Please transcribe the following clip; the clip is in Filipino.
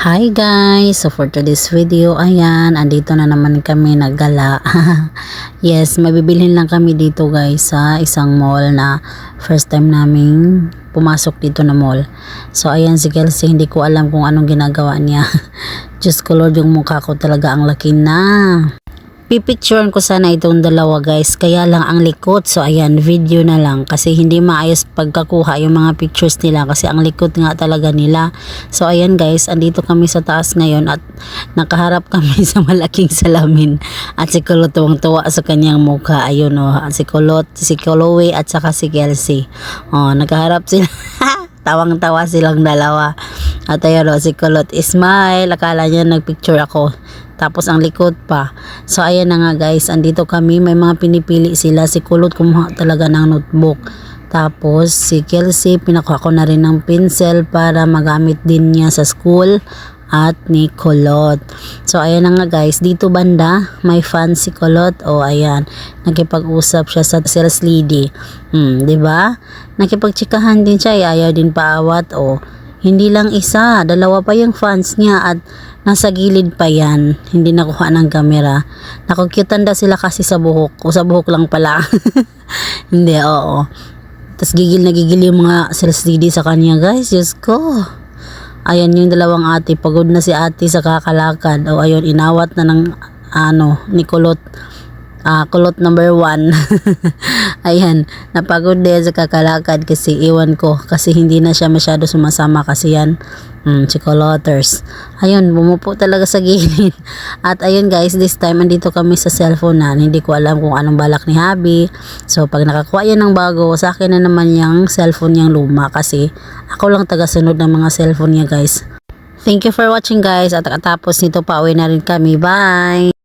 Hi guys! So for today's video, ayan, andito na naman kami naggala. Yes, mabibilhin lang kami dito guys sa isang mall na first time naming pumasok dito na mall. So ayan si Kelsey, hindi ko alam kung anong ginagawa niya. Diyos ko Lord, yung mukha ko talaga ang laki na. Pipicturean ko sana itong dalawa guys, kaya lang ang likot. So ayan, video na lang kasi hindi maayos pagkakuha yung mga pictures nila kasi ang likot nga talaga nila. So ayan guys, andito kami sa taas ngayon at nakaharap kami sa malaking salamin at si Kulot tuwang-tuwa sa kanyang mukha. Ayun si Kulot, si Chloe at saka si Kelsey. Nakaharap sila. Tawang-tawa silang dalawa. At ayun si Kulot, smile, akala niya nagpicture ako. Tapos ang likod pa. So ayan na nga guys, andito kami, may mga pinipili sila. Si Kulot kumuha talaga ng notebook. Tapos si Kelsey, pinakuha ko na rin ng pencil para magamit din niya sa school. At ni Kulot. So ayan na nga guys, dito banda may fan si Kulot. Ayan, nakipag-usap siya sa sales lady. 'Di ba? Nakipagtsikahan din siya, ayaw din paawat. Hindi lang isa, dalawa pa yung fans niya at nasa gilid pa yan. Hindi nakuha ng camera. Nakukyutan daw sila kasi sa buhok. Sa buhok lang pala. Hindi, oo. Tapos gigil na gigil yung mga sales lady sa kanya guys. Diyos ko. Ayan yung dalawang ate. Pagod na si ate sa kakalakad. Ayun, inawat na ng ni Kulot. Kulot number 1. Ayan, napagod din sa kakalakad kasi iwan ko kasi hindi na siya masyado sumasama kasi yan si Kuloters. Ayun, bumupo talaga sa gilid. At ayun guys, this time andito kami sa cellphone na hindi ko alam kung anong balak ni Habi. So pag nakakuha yan ng bago, sa akin na naman yung cellphone niyang luma kasi ako lang tagasunod ng mga cellphone niya guys. Thank you for watching guys at katapos nito pauwi na rin kami. Bye!